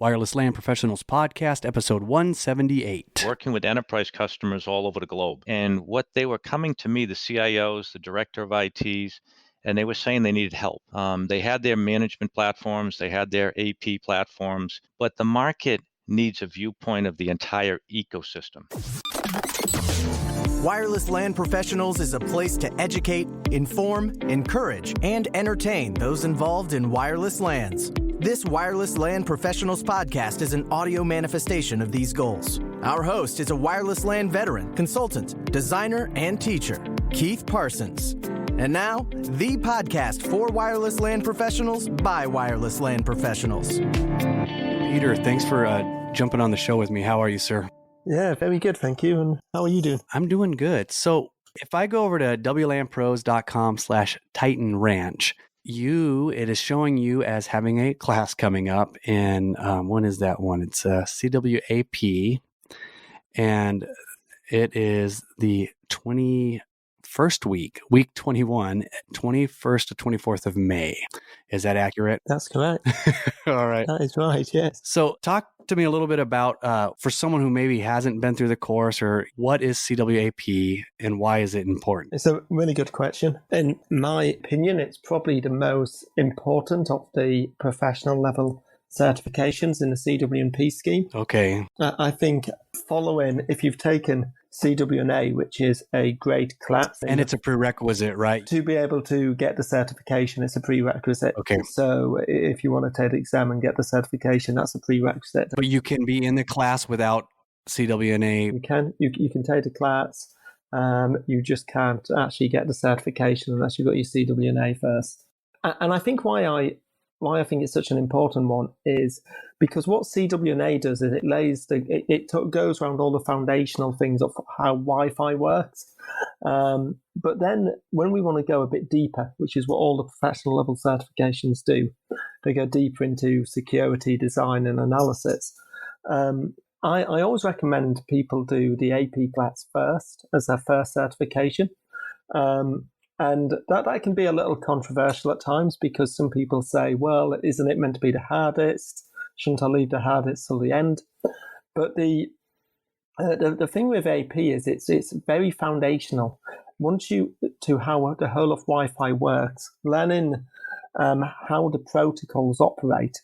Wireless LAN Professionals Podcast, episode 178. Working with enterprise customers all over the globe. And what they were coming to me, the CIOs, the director of ITs, and they were saying they needed help. They had their management platforms, they had their AP platforms, but the market needs a viewpoint of the entire ecosystem. Wireless LAN Professionals is a place to educate, inform, encourage, and entertain those involved in wireless LANs. This Wireless LAN Professionals podcast is an audio manifestation of these goals. Our host is a wireless LAN veteran, consultant, designer, and teacher, Keith Parsons. And now, the podcast for wireless LAN professionals by wireless LAN professionals. Peter, thanks for jumping on the show with me. How are you, sir? Yeah, very good, thank you. And how are you doing? I'm doing good. So if I go over to wlanpros.com/Titan Ranch, it is showing you as having a class coming up in, when is that one? It's CWAP, and it is the 21st week 21, 21st to 24th of May. Is that accurate? That's correct. All right. That is right, yes. So talk to me a little bit about, for someone who maybe hasn't been through the course, or what is CWAP and why is it important? It's a really good question. In my opinion, it's probably the most important of the professional level certifications in the CWNP scheme. Okay. I think following, if you've taken CWNA, which is a grade class. And it's a prerequisite, right? To be able to get the certification, it's a prerequisite. Okay. So if you want to take the exam and get the certification, that's a prerequisite. But you can be in the class without CWNA. You can take the class. You just can't actually get the certification unless you've got your CWNA first. And I think why I think it's such an important one is because what CWNA does is it goes around all the foundational things of how Wi-Fi works. But then when we want to go a bit deeper, which is what all the professional level certifications do, they go deeper into security, design, and analysis. I always recommend people do the AP class first as their first certification. And that can be a little controversial at times because some people say, well, isn't it meant to be the hardest? Shouldn't I leave the hardest till the end? But the thing with AP is it's very foundational. Once how the whole of Wi-Fi works, learning how the protocols operate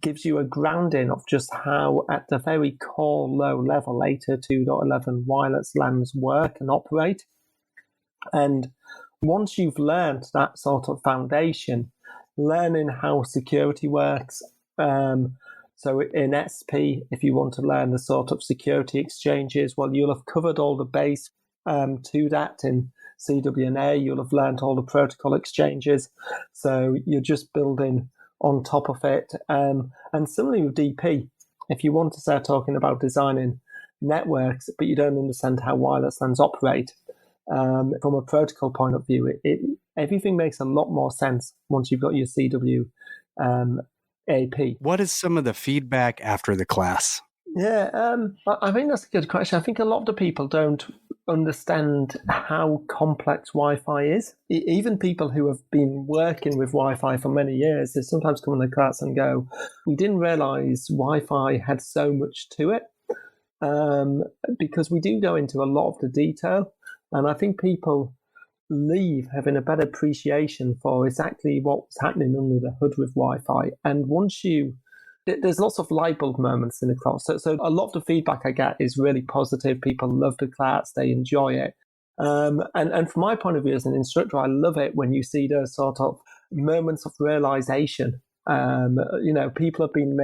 gives you a grounding of just how at the very core low level 802.11 wireless LANs work and operate. And once you've learned that sort of foundation, learning how security works, so in SP, if you want to learn the sort of security exchanges, well, you'll have covered all the base to that. In CWNA, you'll have learned all the protocol exchanges, so you're just building on top of it. And similarly with DP, if you want to start talking about designing networks, but you don't understand how wireless LANs operate, from a protocol point of view, everything makes a lot more sense once you've got your CW AP. What is some of the feedback after the class? Yeah, I think that's a good question. I think a lot of the people don't understand how complex Wi-Fi is. Even people who have been working with Wi-Fi for many years, they sometimes come in the class and go, we didn't realize Wi-Fi had so much to it, because we do go into a lot of the detail. And I think people leave having a better appreciation for exactly what's happening under the hood with Wi-Fi. And there's lots of light bulb moments in the class. So a lot of the feedback I get is really positive. People love the class, they enjoy it. And from my point of view as an instructor, I love it when you see those sort of moments of realization. People have been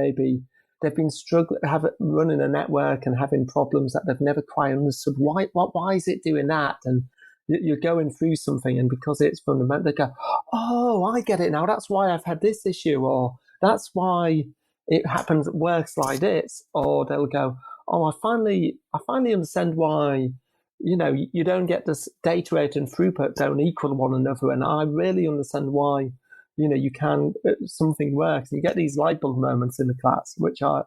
they've been struggling, running a network and having problems that they've never quite understood. Why is it doing that? And you're going through something, and because it's fundamental, they go, oh, I get it now. That's why I've had this issue, or that's why it happens, works like this. Or they'll go, oh, I finally understand why, you don't get this data rate and throughput don't equal one another. And I really understand why, you can, something works. And you get these light bulb moments in the class, which I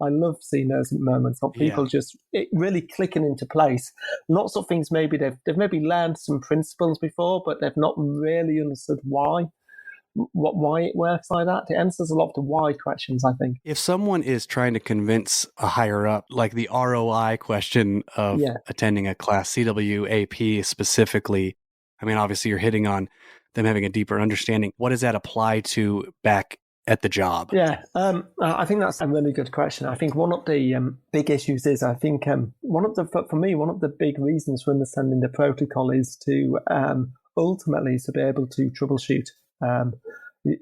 love seeing those moments of people just really clicking into place. Lots of things maybe they've maybe learned some principles before, but they've not really understood why. why it works like that. It answers a lot of the why questions, I think. If someone is trying to convince a higher up, like the ROI question of attending a class, CWAP specifically, I mean, obviously you're hitting on them having a deeper understanding. What does that apply to back at the job? Yeah, I think that's a really good question. I think one of the big issues is, I think one of the big reasons for understanding the protocol is to ultimately to be able to troubleshoot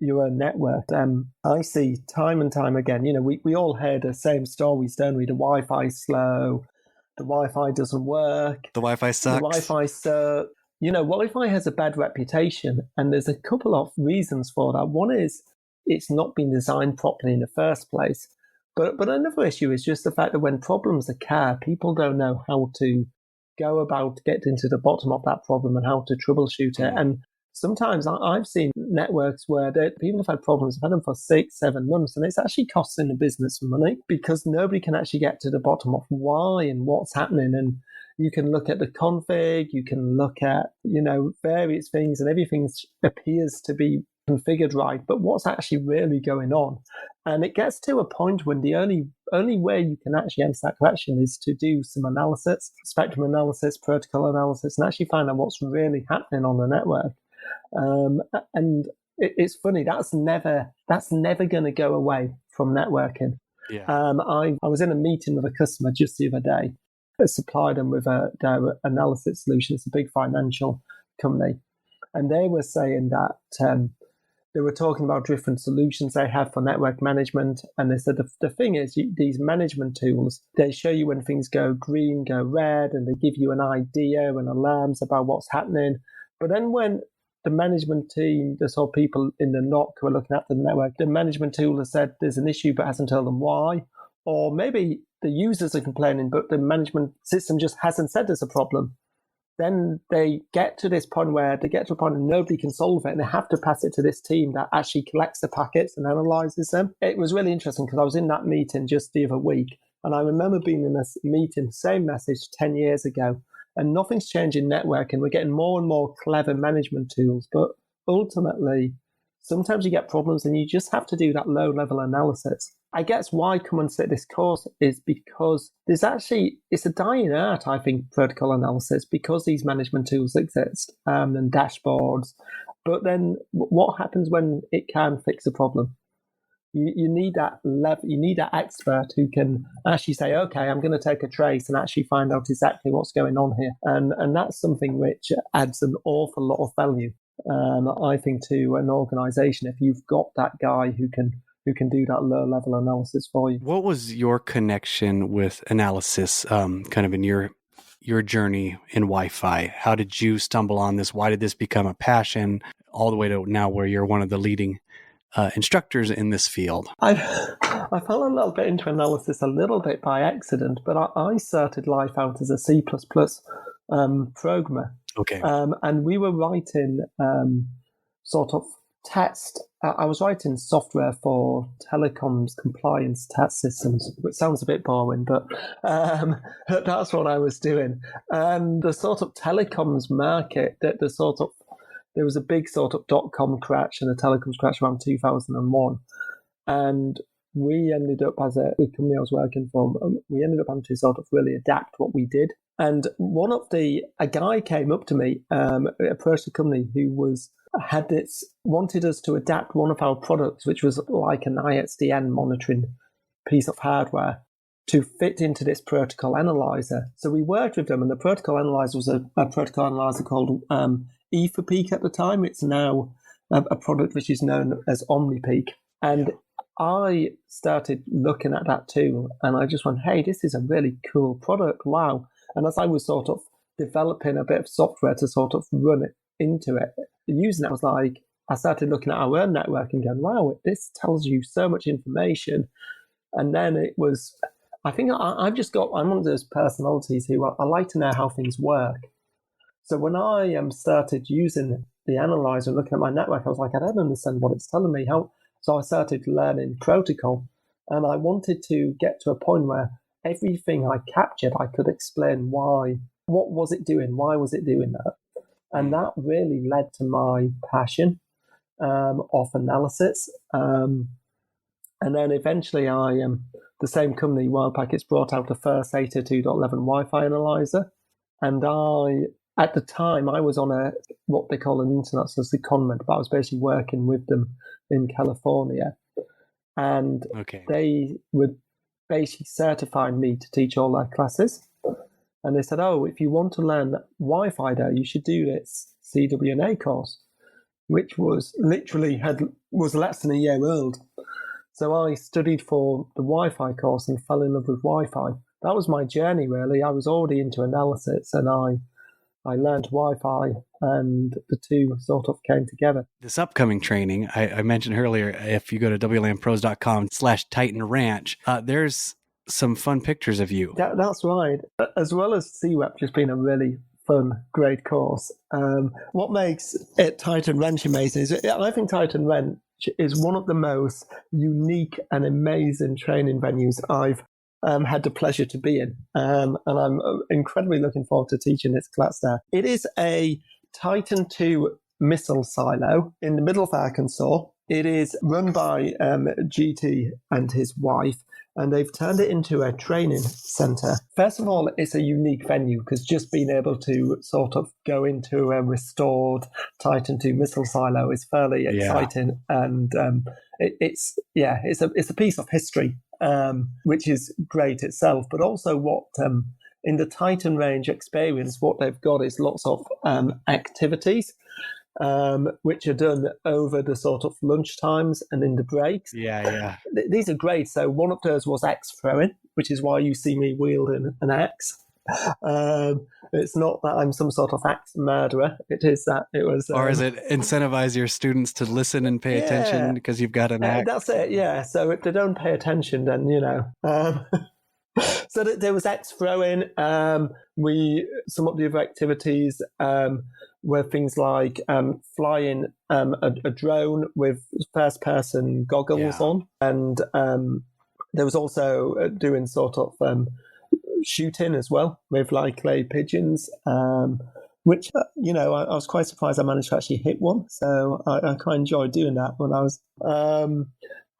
your own network. I see time and time again, we all hear the same stories, don't we? The Wi-Fi's slow, the Wi-Fi doesn't work, the Wi-Fi sucks. The Wi-Fi sucks. Wi-Fi has a bad reputation, and there's a couple of reasons for that. One is it's not been designed properly in the first place. But another issue is just the fact that when problems occur, people don't know how to go about getting to the bottom of that problem and how to troubleshoot it. And sometimes I've seen networks where people have had problems, have had them for 6-7 months, and it's actually costing the business money because nobody can actually get to the bottom of why and what's happening. And you can look at the config, you can look at, various things, and everything appears to be configured right, but what's actually really going on? And it gets to a point when the only way you can actually answer that question is to do some analysis, spectrum analysis, protocol analysis, and actually find out what's really happening on the network. And it's funny, that's never going to go away from networking. Yeah. I was in a meeting with a customer just the other day. I supplied them with their analysis solution. It's a big financial company, and they were saying that they were talking about different solutions they have for network management. And they said the thing is, these management tools, they show you when things go green, go red, and they give you an idea and alarms about what's happening. But then when the management team, the sort of people in the NOC who are looking after the network, the management tool has said there's an issue but hasn't told them why. Or maybe the users are complaining, but the management system just hasn't said there's a problem. Then they get to this point where nobody can solve it, and they have to pass it to this team that actually collects the packets and analyzes them. It was really interesting because I was in that meeting just the other week, and I remember being in this meeting, same message 10 years ago, and nothing's changed in networking. We're getting more and more clever management tools, but ultimately, sometimes you get problems and you just have to do that low-level analysis. I guess why I come and sit this course is because it's a dying art, I think, protocol analysis, because these management tools exist and dashboards. But then what happens when it can fix a problem? You need that you need that expert who can actually say, okay, I'm going to take a trace and actually find out exactly what's going on here. And that's something which adds an awful lot of value, I think, to an organization if you've got that guy who can do that low-level analysis for you. What was your connection with analysis, kind of in your journey in Wi-Fi? How did you stumble on this? Why did this become a passion, all the way to now where you're one of the leading instructors in this field? I fell a little bit into analysis a little bit by accident, but I started life out as a C++ programmer. Okay. And we were writing sort of test. I was writing software for telecoms compliance test systems, which sounds a bit boring, but that's what I was doing. And the sort of telecoms market, there was a big sort of dot-com crash and a telecoms crash around 2001. And we ended up, as the company I was working for, we ended up having to sort of really adapt what we did. And a guy came up to me, approached the company who wanted us to adapt one of our products, which was like an ISDN monitoring piece of hardware, to fit into this protocol analyzer. So we worked with them, and the protocol analyzer was a protocol analyzer called E for Peak at the time. It's now a product which is known as OmniPeak. And I started looking at that too, and I just went, hey, this is a really cool product, wow. And as I was sort of developing a bit of software to sort of run it into it, using it, I started looking at our own network and going, wow, this tells you so much information. And then it was, I think I'm one of those personalities who I like to know how things work. So when I started using the analyzer and looking at my network, I was like, I don't understand what it's telling me. So I started learning protocol, and I wanted to get to a point where everything I captured, I could explain why. What was it doing? Why was it doing that? And that really led to my passion. of analysis. And then eventually the same company, Wildpackets, brought out the first 802.11 Wi-Fi analyzer. And at the time, I was on what they call an international secondment, but I was basically working with them in California. And they would basically certify me to teach all their classes. And they said, if you want to learn Wi-Fi though, you should do this CWNA course, which was literally was less than a year old. So I studied for the Wi-Fi course and fell in love with Wi-Fi. That was my journey, really. I was already into analysis, and I learned Wi-Fi, and the two sort of came together. This upcoming training, I mentioned earlier, if you go to wlanpros.com/Titan Ranch, there's some fun pictures of you. That's right. As well as Cwap just being a really fun, great course. What makes it Titan Ranch amazing is I think Titan Ranch is one of the most unique and amazing training venues I've had the pleasure to be in. And I'm incredibly looking forward to teaching this class there. It is a Titan II missile silo in the middle of Arkansas. It is run by GT and his wife, and they've turned it into a training center. First of all, it's a unique venue because just being able to sort of go into a restored Titan II missile silo is fairly exciting, and it's a piece of history, which is great itself. But also, what in the Titan Range experience, what they've got is lots of activities. Which are done over the sort of lunch times and in the breaks. These are great. So one of those was axe throwing, which is why you see me wielding an axe. It's not that I'm some sort of axe murderer. It is that it was... or is it incentivize your students to listen and pay attention because you've got an axe? That's it, yeah. So if they don't pay attention, then, So there was axe throwing. Some of the other activities were things like flying a drone with first-person goggles on, and there was also doing sort of shooting as well with like clay pigeons, which I was quite surprised I managed to actually hit one. So I quite enjoyed doing that when I was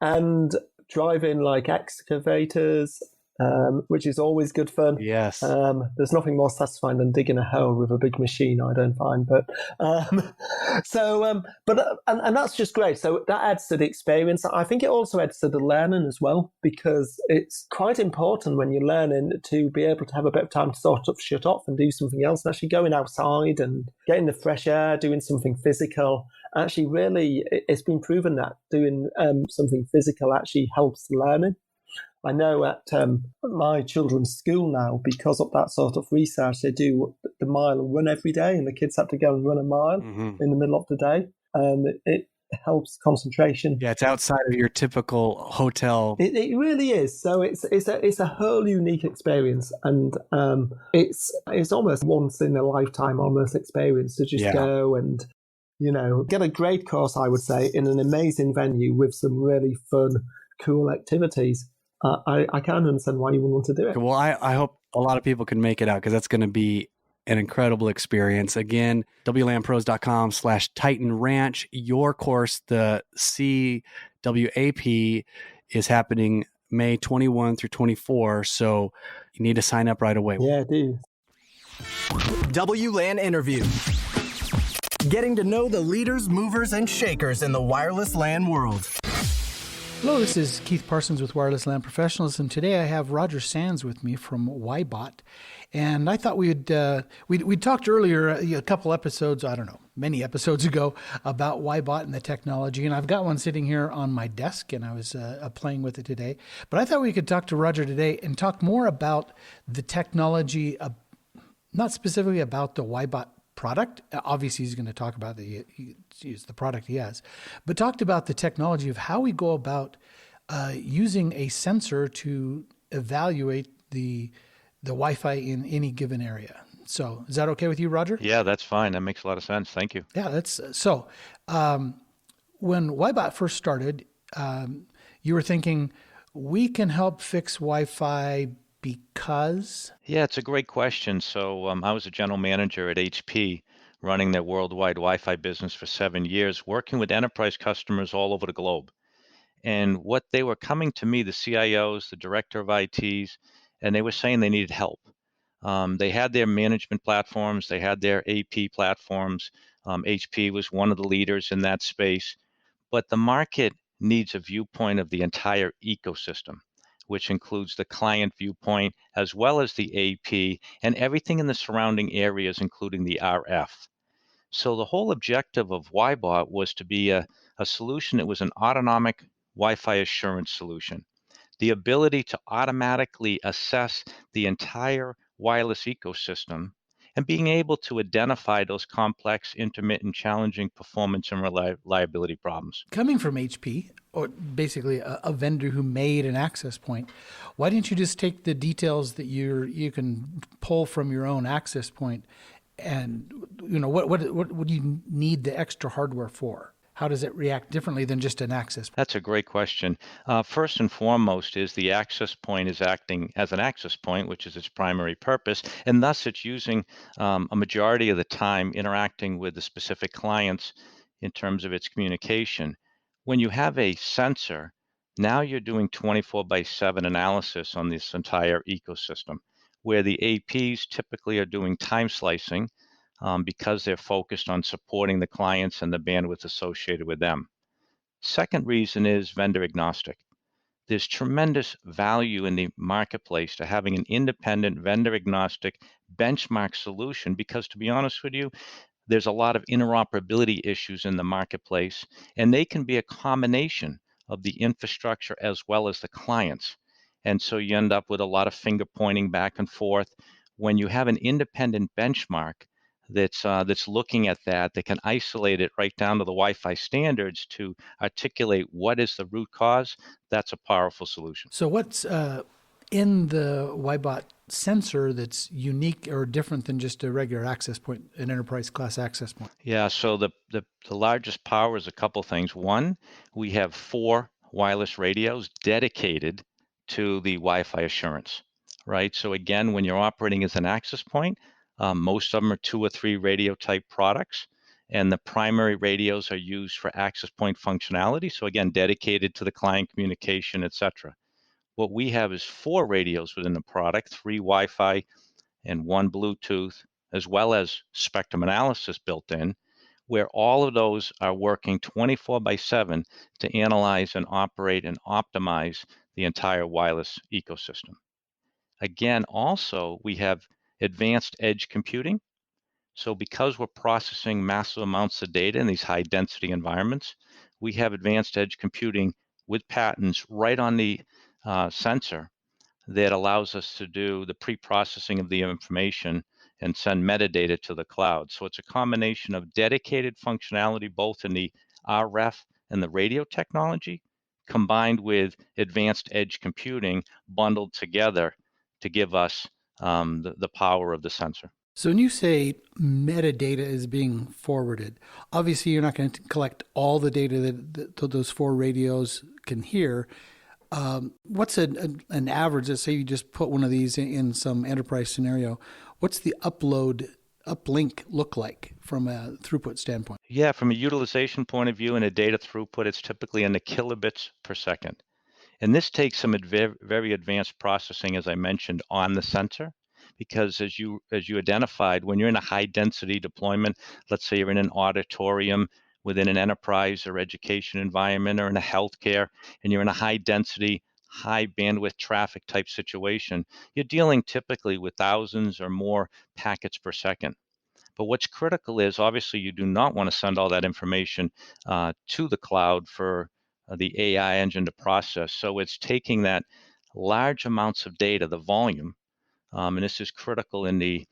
and driving like excavators. Which is always good fun. Yes. There's nothing more satisfying than digging a hole with a big machine, I don't find. But and that's just great. So that adds to the experience. I think it also adds to the learning as well, because it's quite important when you're learning to be able to have a bit of time to sort of shut off and do something else, and actually going outside and getting the fresh air, doing something physical. Actually, really, it's been proven that doing something physical actually helps learning. I know at my children's school now, because of that sort of research, they do the mile run every day, and the kids have to go and run a mile in the middle of the day. It helps concentration. Yeah, it's outside of your typical hotel. It really is. So it's a whole unique experience, and it's almost once in a lifetime almost experience to just go and get a great course, I would say, in an amazing venue with some really fun, cool activities. I can't understand why you would want to do it. Well, I hope a lot of people can make it out, because that's going to be an incredible experience. Again, wlanpros.com/Titan Ranch. Your course, the CWAP, is happening May 21 through 24. So you need to sign up right away. Yeah, I do. WLAN interview. Getting to know the leaders, movers, and shakers in the wireless LAN world. Hello, this is Keith Parsons with Wireless LAN Professionals, and today I have Roger Sands with me from Wyebot. And I thought we talked earlier, a couple episodes, many episodes ago, about Wyebot and the technology. And I've got one sitting here on my desk, and I was playing with it today. But I thought we could talk to Roger today and talk more about the technology, not specifically about the Wyebot product. Obviously, he's going to talk about the product he has, but talked about the technology of how we go about using a sensor to evaluate the Wi-Fi in any given area. So, is that okay with you, Roger? Yeah, that's fine. That makes a lot of sense. Thank you. Yeah, that's so. When Wyebot first started, you were thinking we can help fix Wi-Fi because? Yeah, it's a great question. So I was a general manager at HP running their worldwide Wi-Fi business for 7 years, working with enterprise customers all over the globe. And what they were coming to me, the CIOs, the director of ITs, and they were saying they needed help. They had their management platforms, they had their AP platforms. HP was one of the leaders in that space, but the market needs a viewpoint of the entire ecosystem, which includes the client viewpoint as well as the AP and everything in the surrounding areas, including the RF. So the whole objective of Wyebot was to be a solution that was an autonomic Wi-Fi assurance solution. The ability to automatically assess the entire wireless ecosystem and being able to identify those complex, intermittent, challenging performance and reliability problems. Coming from HP, or basically a vendor who made an access point, why didn't you just take the details that you can pull from your own access point, and what do you need the extra hardware for? How does it react differently than just an access point? That's a great question. First and foremost is the access point is acting as an access point, which is its primary purpose, and thus it's using a majority of the time interacting with the specific clients in terms of its communication. When you have a sensor, now you're doing 24/7 analysis on this entire ecosystem, where the APs typically are doing time slicing because they're focused on supporting the clients and the bandwidth associated with them. Second reason is vendor agnostic. There's tremendous value in the marketplace to having an independent vendor agnostic benchmark solution because, to be honest with you, there's a lot of interoperability issues in the marketplace, and they can be a combination of the infrastructure as well as the clients. And so you end up with a lot of finger pointing back and forth. When you have an independent benchmark that's looking at that, they can isolate it right down to the Wi-Fi standards to articulate what is the root cause. That's a powerful solution. So what's in the Wyebot sensor that's unique or different than just a regular access point, an enterprise class access point? Yeah, so the largest power is a couple things. One, we have 4 wireless radios dedicated to the Wi-Fi assurance, right? So again, when you're operating as an access point, most of them are 2 or 3 radio type products, and the primary radios are used for access point functionality. So again, dedicated to the client communication, etc. What we have is 4 radios within the product, 3 Wi-Fi and 1 Bluetooth, as well as spectrum analysis built in, where all of those are working 24/7 to analyze and operate and optimize the entire wireless ecosystem. Again, also, we have advanced edge computing. So because we're processing massive amounts of data in these high density environments, we have advanced edge computing with patents right on the sensor that allows us to do the pre-processing of the information and send metadata to the cloud. So it's a combination of dedicated functionality, both in the RF and the radio technology, combined with advanced edge computing bundled together to give us the power of the sensor. So when you say metadata is being forwarded, obviously you're not going to collect all the data that those 4 radios can hear. What's an average? Let's say you just put one of these in some enterprise scenario. What's the uplink look like from a throughput standpoint? Yeah, from a utilization point of view and a data throughput, it's typically in the kilobits per second. And this takes some very advanced processing, as I mentioned, on the sensor, because as you identified, when you're in a high density deployment, let's say you're in an auditorium within an enterprise or education environment or in a healthcare, and you're in a high density, high bandwidth traffic type situation, you're dealing typically with thousands or more packets per second. But what's critical is obviously you do not want to send all that information to the cloud for the AI engine to process. So it's taking that large amounts of data, the volume, and this is critical in the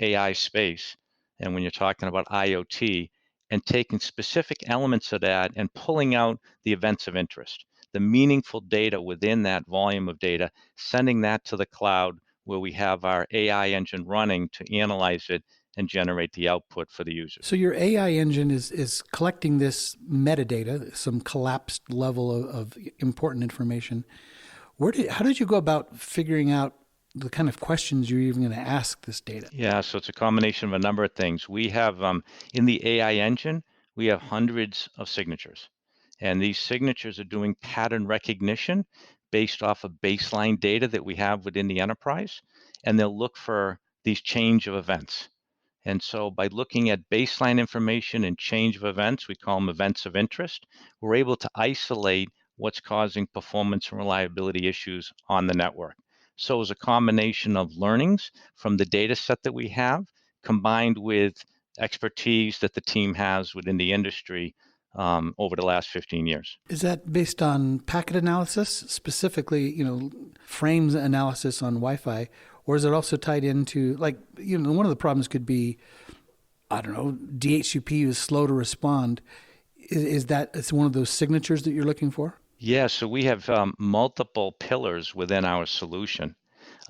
AI space. And when you're talking about IoT, and taking specific elements of that and pulling out the events of interest, the meaningful data within that volume of data, sending that to the cloud where we have our AI engine running to analyze it and generate the output for the users. So your AI engine is collecting this metadata, some collapsed level of important information. How did you go about figuring out the kind of questions you're even going to ask this data? Yeah, so it's a combination of a number of things. We have in the AI engine, we have hundreds of signatures, and these signatures are doing pattern recognition based off of baseline data that we have within the enterprise, and they'll look for these change of events. And so by looking at baseline information and change of events, we call them events of interest, we're able to isolate what's causing performance and reliability issues on the network. So it's a combination of learnings from the data set that we have, combined with expertise that the team has within the industry over the last 15 years. Is that based on packet analysis, specifically, frames analysis on Wi-Fi, or is it also tied into, one of the problems could be, DHCP is slow to respond. Is that it's one of those signatures that you're looking for? Yeah, so we have multiple pillars within our solution.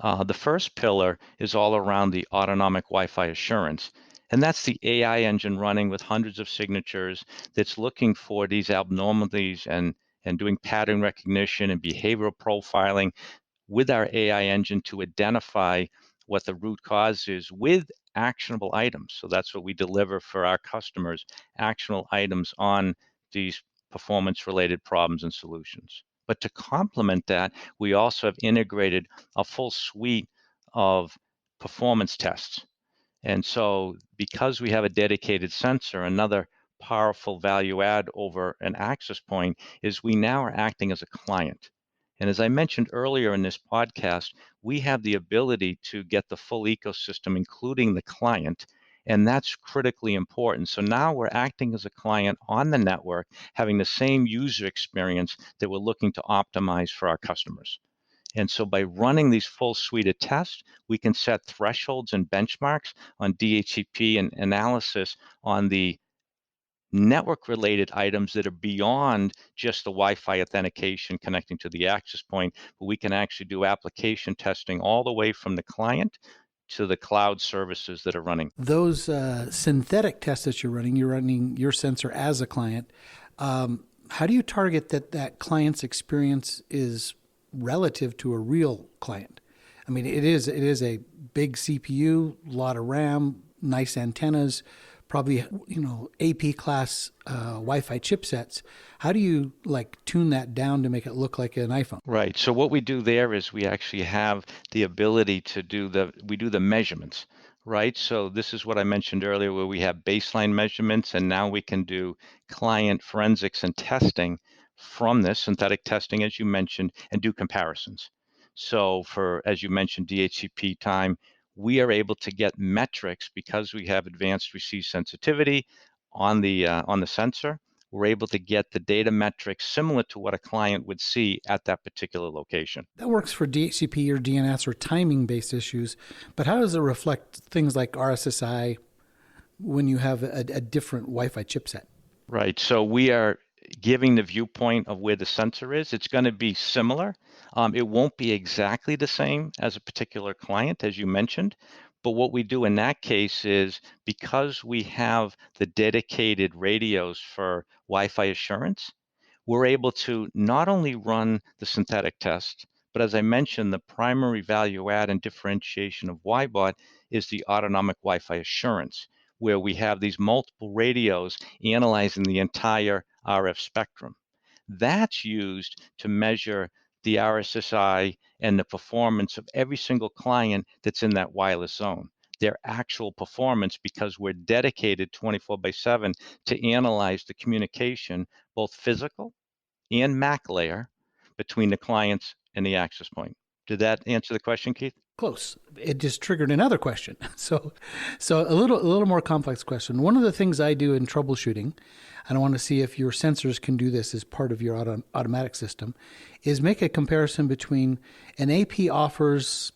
The first pillar is all around the autonomic Wi-Fi assurance. And that's the AI engine running with hundreds of signatures that's looking for these abnormalities and doing pattern recognition and behavioral profiling with our AI engine to identify what the root cause is with actionable items. So that's what we deliver for our customers, actionable items on these performance-related problems and solutions. But to complement that, we also have integrated a full suite of performance tests. And so because we have a dedicated sensor, another powerful value add over an access point is we now are acting as a client. And as I mentioned earlier in this podcast, we have the ability to get the full ecosystem, including the client, and that's critically important. So now we're acting as a client on the network, having the same user experience that we're looking to optimize for our customers. And so by running these full suite of tests, we can set thresholds and benchmarks on DHCP and analysis on the network-related items that are beyond just the Wi-Fi authentication connecting to the access point, but we can actually do application testing all the way from the client to the cloud services that are running. Those synthetic tests that you're running your sensor as a client. How do you target that client's experience is relative to a real client? I mean, it is a big CPU, a lot of RAM, nice antennas, probably AP class Wi-Fi chipsets. How do you tune that down to make it look like an iPhone? Right. So what we do there is we actually have the ability to do the measurements. Right. So this is what I mentioned earlier, where we have baseline measurements, and now we can do client forensics and testing from this synthetic testing, as you mentioned, and do comparisons. So for, as you mentioned, DHCP time, we are able to get metrics because we have advanced receive sensitivity on the sensor. We're able to get the data metrics similar to what a client would see at that particular location. That works for DHCP or DNS or timing-based issues, but how does it reflect things like RSSI when you have a different Wi-Fi chipset? Right. So we are giving the viewpoint of where the sensor is. It's going to be similar. It won't be exactly the same as a particular client, as you mentioned. But what we do in that case is, because we have the dedicated radios for Wi-Fi assurance, we're able to not only run the synthetic test, but as I mentioned, the primary value add and differentiation of Wyebot is the autonomic Wi-Fi assurance, where we have these multiple radios analyzing the entire RF spectrum. That's used to measure the RSSI and the performance of every single client that's in that wireless zone, their actual performance, because we're dedicated 24/7 to analyze the communication, both physical and MAC layer, between the clients and the access point. Did that answer the question, Keith? Close. It just triggered another question. So a little more complex question. One of the things I do in troubleshooting, and I want to see if your sensors can do this as part of your automatic system, is make a comparison between an AP offers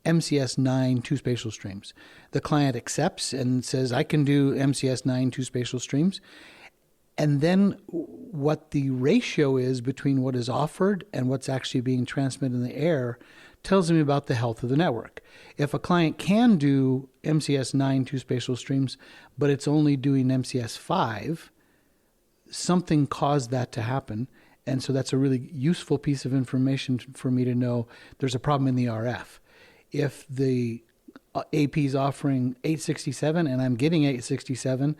MCS9 two spatial streams. The client accepts and says, I can do MCS9 two spatial streams. And then what the ratio is between what is offered and what's actually being transmitted in the air tells me about the health of the network. If a client can do MCS9 two spatial streams, but it's only doing MCS5, something caused that to happen. And so that's a really useful piece of information for me to know there's a problem in the RF. if the AP is offering 867 and I'm getting 867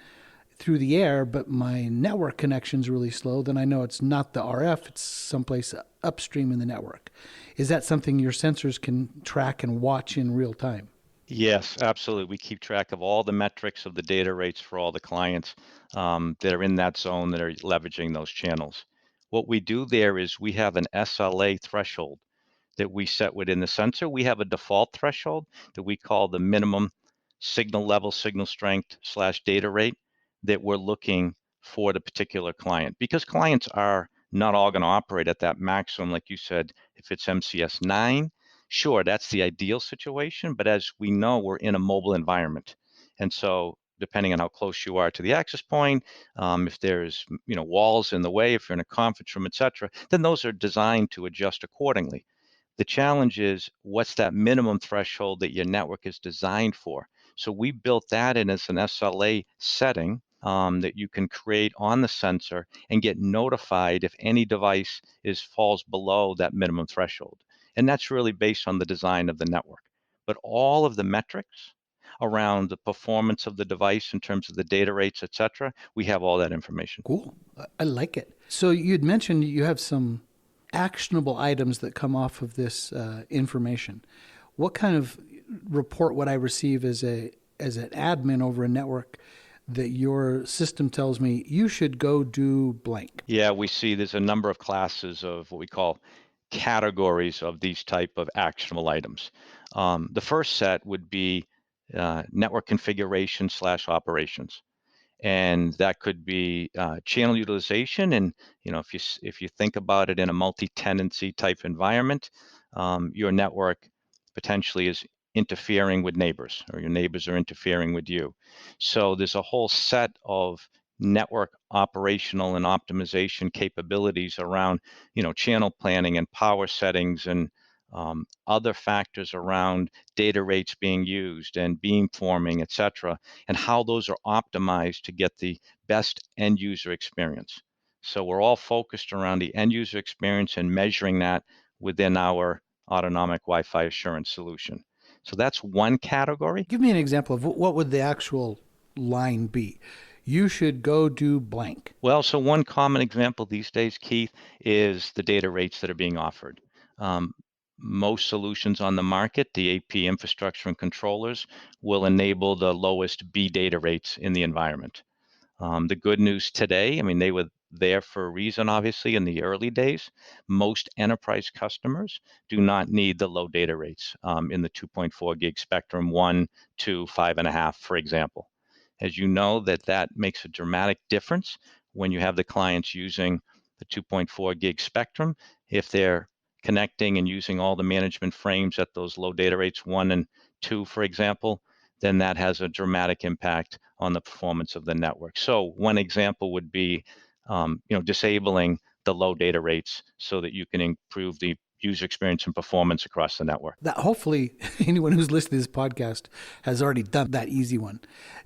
through the air, but my network connection's really slow, then I know it's not the RF, it's someplace upstream in the network. Is that something your sensors can track and watch in real time? Yes, absolutely. We keep track of all the metrics of the data rates for all the clients that are in that zone that are leveraging those channels. What we do there is we have an SLA threshold that we set within the sensor. We have a default threshold that we call the minimum signal level, signal strength / data rate that we're looking for the particular client. Because clients are not all going to operate at that maximum, like you said, if it's MCS 9, sure, that's the ideal situation. But as we know, we're in a mobile environment. And so depending on how close you are to the access point, if there's walls in the way, if you're in a conference room, et cetera, then those are designed to adjust accordingly. The challenge is what's that minimum threshold that your network is designed for? So we built that in as an SLA setting that you can create on the sensor and get notified if any device falls below that minimum threshold. And that's really based on the design of the network. But all of the metrics around the performance of the device in terms of the data rates, et cetera, we have all that information. Cool. I like it. So you'd mentioned you have some actionable items that come off of this information. What kind of report would I receive as an admin over a network that your system tells me you should go do blank? Yeah, we see there's a number of classes of what we call categories of these type of actionable items. The first set would be network configuration / operations. And that could be channel utilization. And if you think about it in a multi-tenancy type environment, your network potentially is interfering with neighbors, or your neighbors are interfering with you. So there's a whole set of network operational and optimization capabilities around, channel planning and power settings and other factors around data rates being used and beamforming, et cetera, and how those are optimized to get the best end user experience. So we're all focused around the end user experience and measuring that within our autonomic Wi-Fi assurance solution. So that's one category. Give me an example of what would the actual line be. You should go do blank. Well, so one common example these days, Keith, is the data rates that are being offered. Most solutions on the market, the AP infrastructure and controllers, will enable the lowest B data rates in the environment. The good news today, they were there for a reason, obviously, in the early days. Most enterprise customers do not need the low data rates in the 2.4 gig spectrum, 1, 2, 5.5, for example. As you know, that makes a dramatic difference when you have the clients using the 2.4 gig spectrum. If they're connecting and using all the management frames at those low data rates, 1 and 2, for example, then that has a dramatic impact on the performance of the network. So one example would be, disabling the low data rates so that you can improve the user experience and performance across the network. That hopefully anyone who's listening to this podcast has already done that easy one.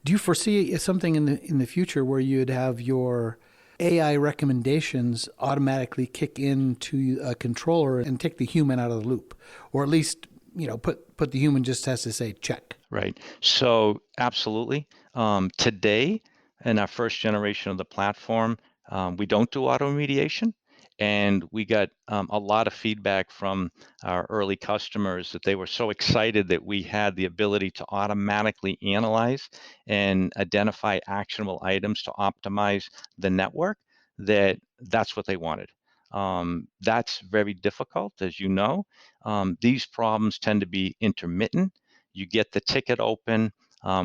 Do you foresee something in the future where you'd have your AI recommendations automatically kick into a controller and take the human out of the loop, or at least put the human just has to say check? Right. So absolutely. Today, in our first generation of the platform, we don't do auto remediation. And we got a lot of feedback from our early customers that they were so excited that we had the ability to automatically analyze and identify actionable items to optimize the network, that's what they wanted. That's very difficult, as you know. These problems tend to be intermittent. You get the ticket open,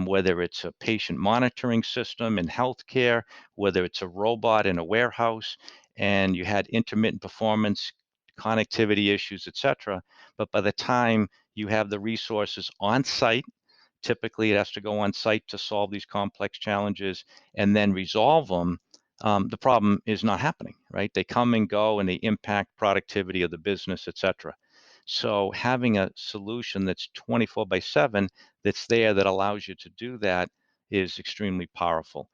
whether it's a patient monitoring system in healthcare, whether it's a robot in a warehouse, and you had intermittent performance, connectivity issues, et cetera. But by the time you have the resources on site, typically it has to go on site to solve these complex challenges and then resolve them. The problem is not happening, right? They come and go and they impact productivity of the business, et cetera. So having a solution that's 24/7 that's there that allows you to do that is extremely powerful.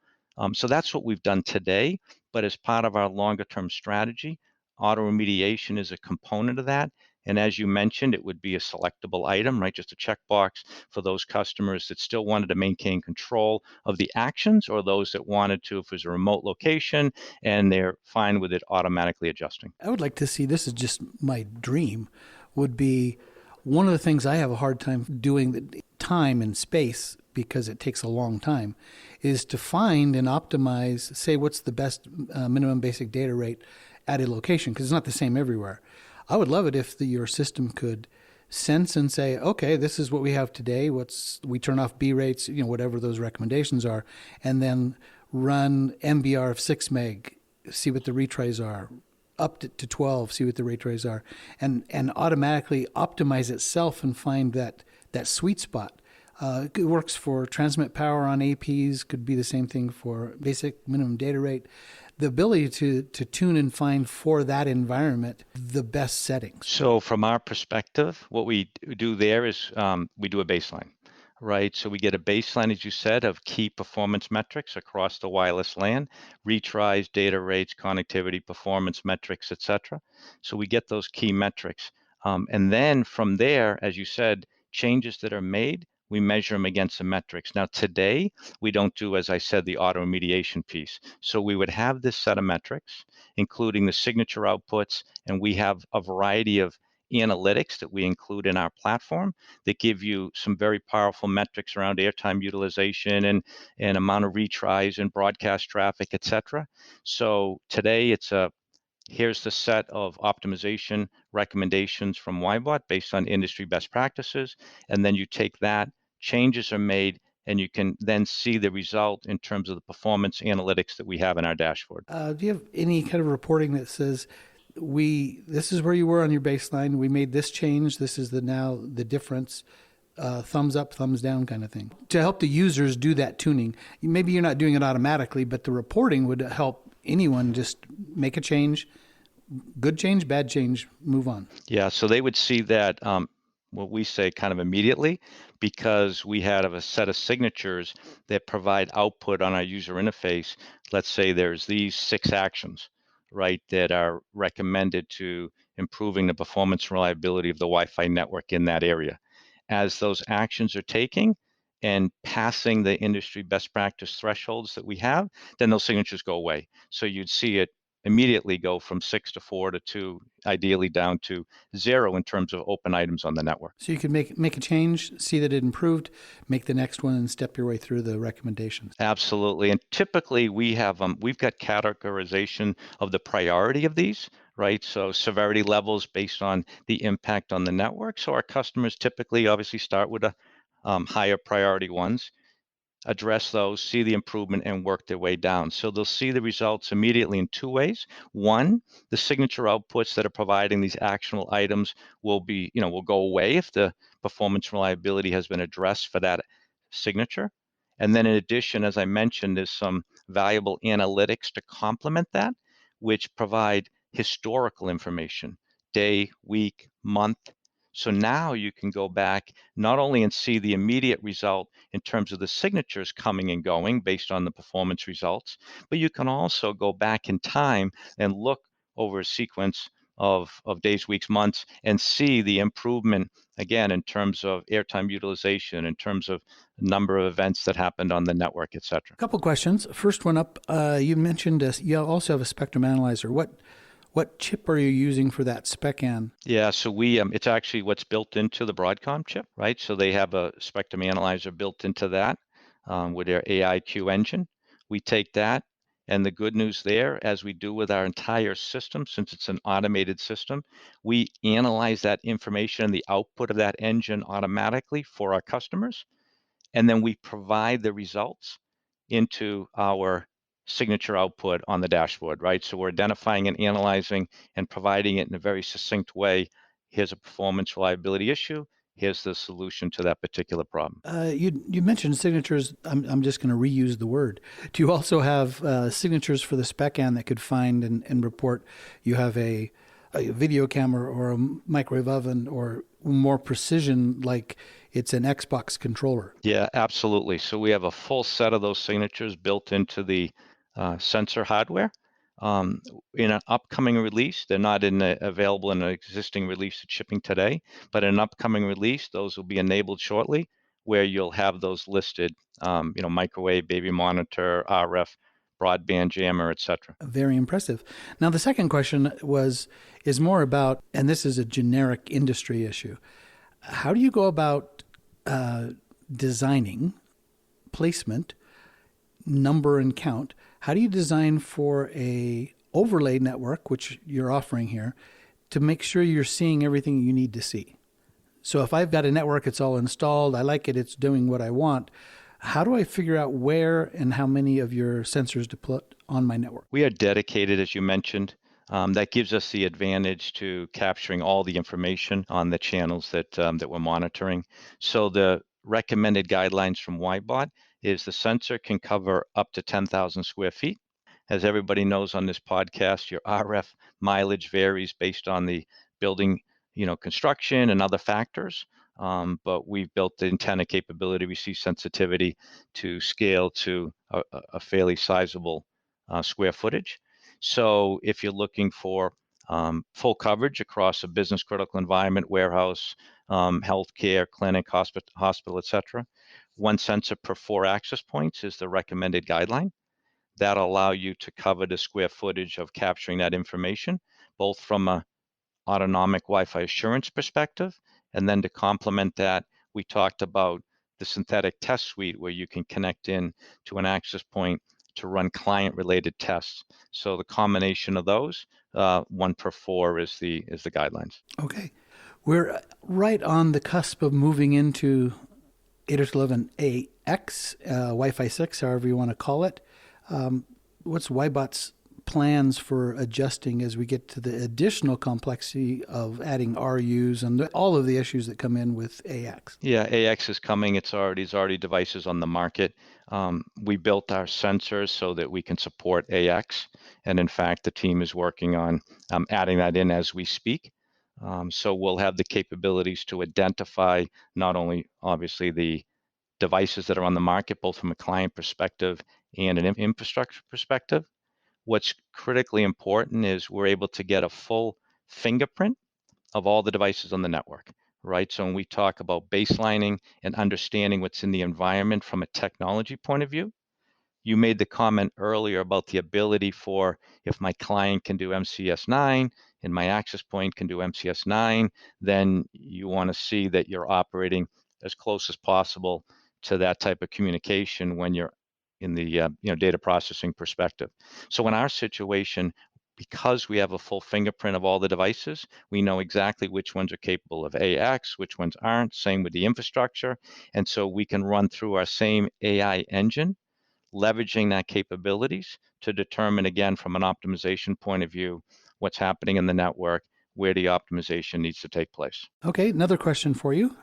So that's what we've done today. But as part of our longer term strategy, auto remediation is a component of that. And as you mentioned, it would be a selectable item, right? Just a checkbox for those customers that still wanted to maintain control of the actions, or those that wanted to, if it was a remote location, and they're fine with it automatically adjusting. I would like to see, this is just my dream, would be one of the things I have a hard time doing, time and space, because it takes a long time, is to find and optimize, say, what's the best minimum basic data rate at a location, because it's not the same everywhere. I would love it if your system could sense and say, okay, this is what we have today. We turn off B rates, whatever those recommendations are, and then run MBR of 6 meg, see what the retries are, up to 12, see what the retrays are, and automatically optimize itself and find that sweet spot. It works for transmit power on APs, could be the same thing for basic minimum data rate. The ability to tune and find for that environment the best settings. So from our perspective, what we do there is we do a baseline, right? So we get a baseline, as you said, of key performance metrics across the wireless LAN, retries, data rates, connectivity, performance metrics, etc. So we get those key metrics. And then from there, as you said, changes that are made, we measure them against the metrics. Now today, we don't do, as I said, the auto remediation piece. So we would have this set of metrics, including the signature outputs, and we have a variety of analytics that we include in our platform that give you some very powerful metrics around airtime utilization and amount of retries and broadcast traffic, etc. So today here's the set of optimization recommendations from Wyebot based on industry best practices, and then you take that, changes are made, and you can then see the result in terms of the performance analytics that we have in our dashboard. Do you have any kind of reporting that says, this is where you were on your baseline, we made this change, this is now the difference, thumbs up, thumbs down kind of thing, to help the users do that tuning? Maybe you're not doing it automatically, but the reporting would help anyone just make a change, good change, bad change, move on. Yeah, so they would see that, what we say, kind of immediately, because we have a set of signatures that provide output on our user interface. Let's say there's these 6 actions, right, that are recommended to improving the performance and reliability of the Wi-Fi network in that area. As those actions are taking and passing the industry best practice thresholds that we have, then those signatures go away. So you'd see it immediately go from 6 to 4 to 2, ideally down to 0 in terms of open items on the network. So you could make a change, see that it improved, make the next one, and step your way through the recommendations. Absolutely. And typically we've got categorization of the priority of these, right? So severity levels based on the impact on the network. So our customers typically obviously start with the higher priority ones, address those, see the improvement, and work their way down. So they'll see the results immediately in 2 ways. One, the signature outputs that are providing these actionable items will go away if the performance reliability has been addressed for that signature. And then in addition, as I mentioned, there's some valuable analytics to complement that, which provide historical information, day, week, month. So now you can go back not only and see the immediate result in terms of the signatures coming and going based on the performance results, but you can also go back in time and look over a sequence of days, weeks, months, and see the improvement, again, in terms of airtime utilization, in terms of number of events that happened on the network, et cetera. A couple questions. First one up, you mentioned you also have a spectrum analyzer. What chip are you using for that SpecAn? Yeah, so it's actually what's built into the Broadcom chip, right? So they have a spectrum analyzer built into that with their AIQ engine. We take that, and the good news there, as we do with our entire system, since it's an automated system, we analyze that information and the output of that engine automatically for our customers, and then we provide the results into our signature output on the dashboard, right? So we're identifying and analyzing and providing it in a very succinct way. Here's a performance reliability issue. Here's the solution to that particular problem. You mentioned signatures. I'm just going to reuse the word. Do you also have signatures for the SpecAn that could find and report you have a video camera or a microwave oven, or more precision, like it's an Xbox controller? Yeah, absolutely. So we have a full set of those signatures built into the sensor hardware. in an upcoming release. They're not available in an existing release that's shipping today, but in an upcoming release, those will be enabled shortly, where you'll have those listed, microwave, baby monitor, RF, broadband jammer, etc. Very impressive. Now, the second question is more about, and this is a generic industry issue. How do you go about designing placement, number, and count? How do you design for a overlay network, which you're offering here, to make sure you're seeing everything you need to see? So if I've got a network, it's all installed, I like it, it's doing what I want, how do I figure out where and how many of your sensors to put on my network? We are dedicated, as you mentioned. That gives us the advantage to capturing all the information on the channels that we're monitoring. So the recommended guidelines from Wyebot is the sensor can cover up to 10,000 square feet. As everybody knows on this podcast, your RF mileage varies based on the building, construction and other factors. But we've built the antenna capability, receive sensitivity to scale to a fairly sizable square footage. So if you're looking for full coverage across a business critical environment, warehouse, healthcare, clinic, hospital, etc., one sensor per 4 access points is the recommended guideline. That'll allow you to cover the square footage of capturing that information, both from a autonomic Wi-Fi assurance perspective, and then to complement that, we talked about the synthetic test suite where you can connect in to an access point to run client-related tests. So the combination of those, 1 per 4 is the guidelines. Okay. We're right on the cusp of moving into 802.11ax, Wi-Fi 6, however you want to call it. What's Wyebot's plans for adjusting as we get to the additional complexity of adding RUs and all of the issues that come in with AX? Yeah, AX is coming. There's already devices on the market. We built our sensors so that we can support AX. And in fact, the team is working on adding that in as we speak. So we'll have the capabilities to identify not only obviously the devices that are on the market, both from a client perspective and an infrastructure perspective. What's critically important is we're able to get a full fingerprint of all the devices on the network, right? So when we talk about baselining and understanding what's in the environment from a technology point of view, you made the comment earlier about the ability for, if my client can do MCS 9 and my access point can do MCS 9, then you want to see that you're operating as close as possible to that type of communication when you're in the data processing perspective. So in our situation, because we have a full fingerprint of all the devices, we know exactly which ones are capable of AX, which ones aren't, same with the infrastructure. And so we can run through our same AI engine, leveraging that capabilities to determine, again, from an optimization point of view, what's happening in the network, where the optimization needs to take place. Okay, another question for you.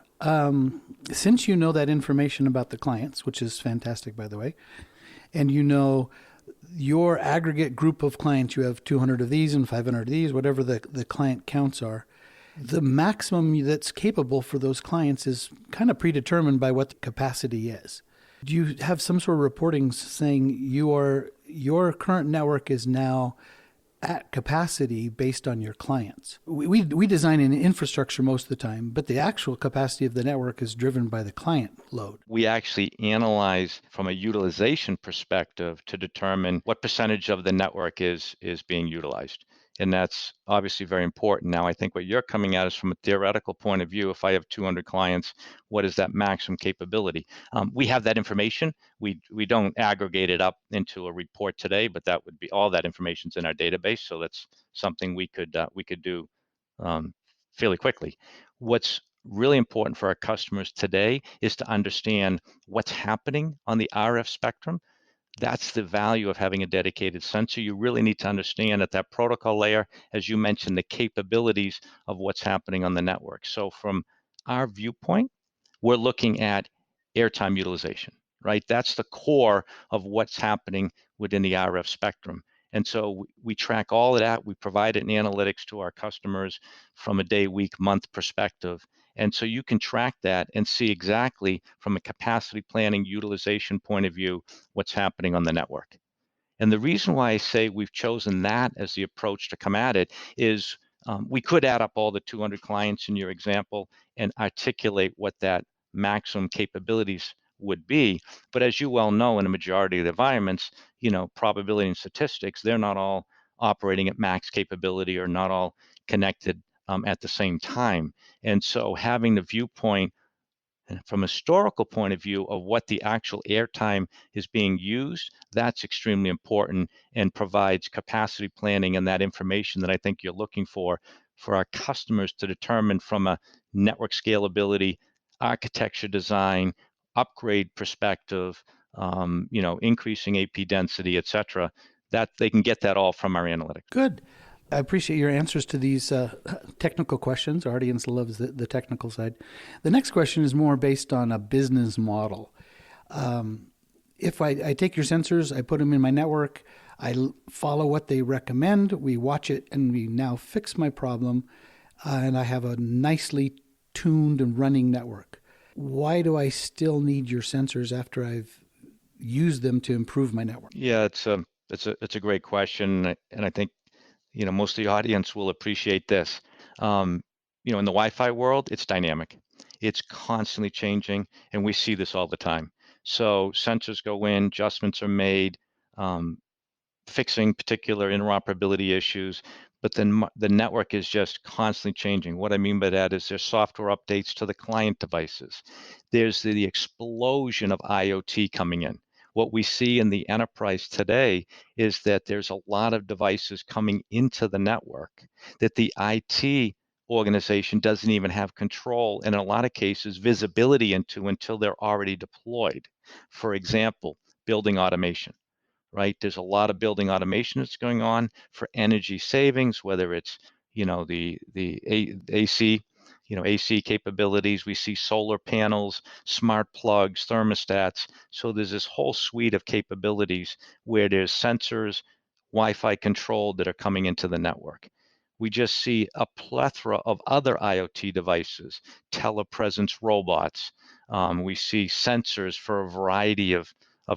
Since you know that information about the clients, which is fantastic, by the way, and you know your aggregate group of clients, you have 200 of these and 500 of these, whatever the client counts are, the maximum that's capable for those clients is kind of predetermined by what the capacity is. Do you have some sort of reporting saying your current network is now at capacity based on your clients? We design an infrastructure most of the time, but the actual capacity of the network is driven by the client load. We actually analyze from a utilization perspective to determine what percentage of the network is being utilized. And that's obviously very important. Now, I think what you're coming at is from a theoretical point of view. If I have 200 clients, what is that maximum capability? We have that information. We don't aggregate it up into a report today, but that would be all that information's in our database. So that's something we could do fairly quickly. What's really important for our customers today is to understand what's happening on the RF spectrum. That's the value of having a dedicated sensor. You really need to understand at that protocol layer, as you mentioned, the capabilities of what's happening on the network. So from our viewpoint, we're looking at airtime utilization, right? That's the core of what's happening within the RF spectrum. And so we track all of that. We provide it in analytics to our customers from a day, week, month perspective. And so you can track that and see exactly from a capacity planning utilization point of view what's happening on the network. And the reason why I say we've chosen that as the approach to come at it is we could add up all the 200 clients in your example and articulate what that maximum capabilities would be. But as you well know, in a majority of the environments, probability and statistics, they're not all operating at max capability or not all connected at the same time. And so having the viewpoint from a historical point of view of what the actual airtime is being used, that's extremely important and provides capacity planning and that information that I think you're looking for our customers to determine from a network scalability, architecture design, upgrade perspective, increasing AP density, et cetera, that they can get that all from our analytics. Good. I appreciate your answers to these technical questions. Our audience loves the technical side. The next question is more based on a business model. If I take your sensors, I put them in my network, I follow what they recommend, we watch it, and we now fix my problem, and I have a nicely tuned and running network. Why do I still need your sensors after I've used them to improve my network? Yeah, it's a great question, and I think most of the audience will appreciate this. In the Wi-Fi world, it's dynamic. It's constantly changing, and we see this all the time. So sensors go in, adjustments are made, fixing particular interoperability issues, but then the network is just constantly changing. What I mean by that is there's software updates to the client devices. There's the explosion of IoT coming in. What we see in the enterprise today is that there's a lot of devices coming into the network that the IT organization doesn't even have control, and in a lot of cases, visibility into until they're already deployed. For example, building automation. Right? There's a lot of building automation that's going on for energy savings, whether it's, AC, AC capabilities. We see solar panels, smart plugs, thermostats. So there's this whole suite of capabilities where there's sensors, Wi-Fi control that are coming into the network. We just see a plethora of other IoT devices, telepresence robots. We see sensors for a variety of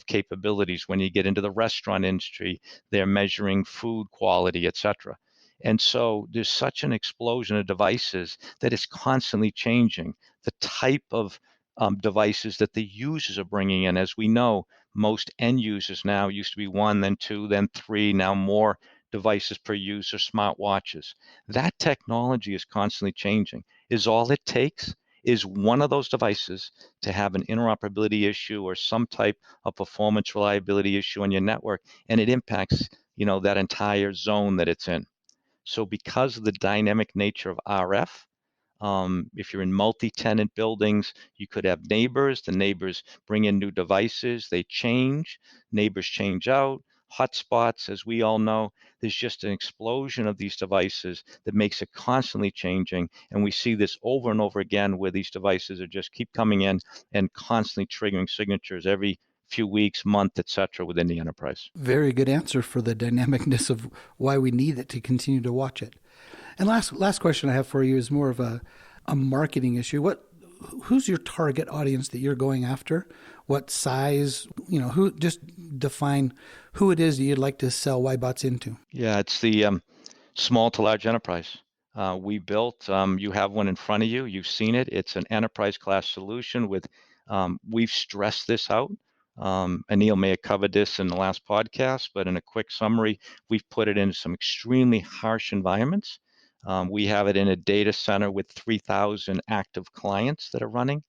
capabilities. When you get into the restaurant industry, they're measuring food quality, et cetera. And so there's such an explosion of devices that it's constantly changing the type of devices that the users are bringing in. As we know, most end users now used to be one, then two, then three, now more devices per user, smartwatches. That technology is constantly changing. Is all it takes is one of those devices to have an interoperability issue or some type of performance reliability issue on your network, and it impacts that entire zone that it's in. So because of the dynamic nature of RF, if you're in multi-tenant buildings, you could have neighbors. The neighbors bring in new devices. They change. Neighbors change out. Hotspots, as we all know, there's just an explosion of these devices that makes it constantly changing. And we see this over and over again where these devices are just keep coming in and constantly triggering signatures every few weeks, month, et cetera, within the enterprise. Very good answer for the dynamicness of why we need it to continue to watch it. And last question I have for you is more of a marketing issue. Who's your target audience that you're going after? What size? Who? Just define who it is that you'd like to sell Wyebots into. Yeah, it's the small to large enterprise. We built. You have one in front of you. You've seen it. It's an enterprise class solution with. We've stressed this out. Anil may have covered this in the last podcast, but in a quick summary, we've put it into some extremely harsh environments. We have it in a data center with 3,000 active clients that are running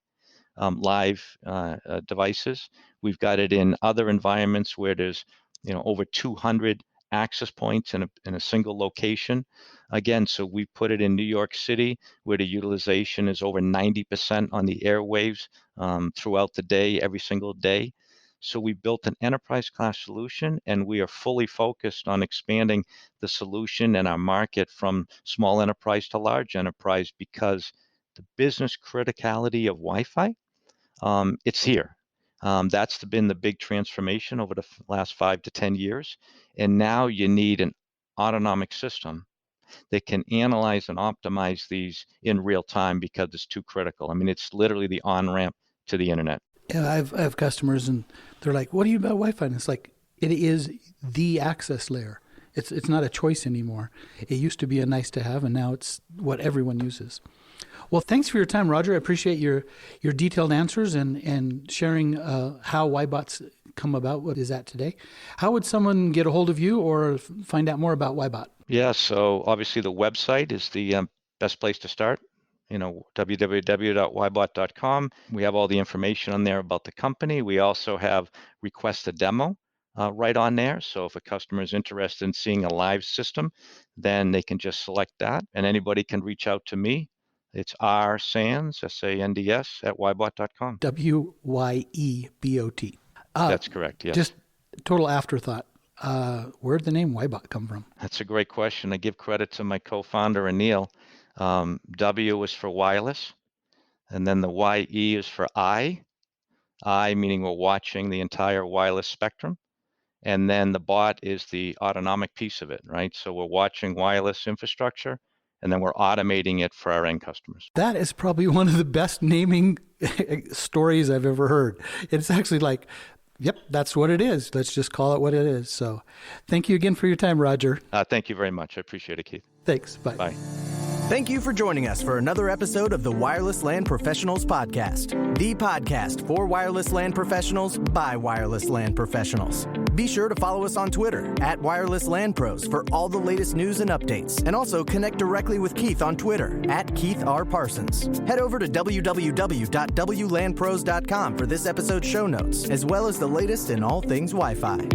live devices. We've got it in other environments where there's over 200 access points in a single location. Again, so we put it in New York City where the utilization is over 90% on the airwaves throughout the day, every single day. So we built an enterprise class solution, and we are fully focused on expanding the solution and our market from small enterprise to large enterprise because the business criticality of Wi-Fi, it's here. That's been the big transformation over the last 5 to 10 years. And now you need an autonomic system that can analyze and optimize these in real time because it's too critical. I mean, it's literally the on-ramp to the internet. Yeah, I have customers and they're like, what do you about Wi-Fi? And it's like, It is the access layer. It's not a choice anymore. It used to be a nice to have, and now it's what everyone uses. Well, thanks for your time, Roger. I appreciate your detailed answers and sharing how Wyebot's come about, what is that today. How would someone get a hold of you or find out more about Wyebot? Yeah, so obviously the website is the best place to start. www.wyebot.com. We have all the information on there about the company. We also have request a demo right on there. So if a customer is interested in seeing a live system, then they can just select that, and anybody can reach out to me. It's rsands, SANDS, at wyebot.com. Wyebot. That's correct, yes. Just total afterthought. Where'd the name Wyebot come from? That's a great question. I give credit to my co-founder, Anil. W is for wireless, and then the YE is for I meaning we're watching the entire wireless spectrum. And then the bot is the autonomic piece of it, right? So we're watching wireless infrastructure, and then we're automating it for our end customers. That is probably one of the best naming stories I've ever heard. It's actually like, yep, that's what it is. Let's just call it what it is. So thank you again for your time, Roger. Thank you very much. I appreciate it, Keith. Thanks. Bye. Bye. Thank you for joining us for another episode of the Wireless LAN Professionals Podcast, the podcast for wireless LAN professionals by wireless LAN professionals. Be sure to follow us on Twitter at Wireless LAN Pros for all the latest news and updates, and also connect directly with Keith on Twitter at Keith R. Parsons. Head over to www.wlanpros.com for this episode's show notes, as well as the latest in all things Wi-Fi.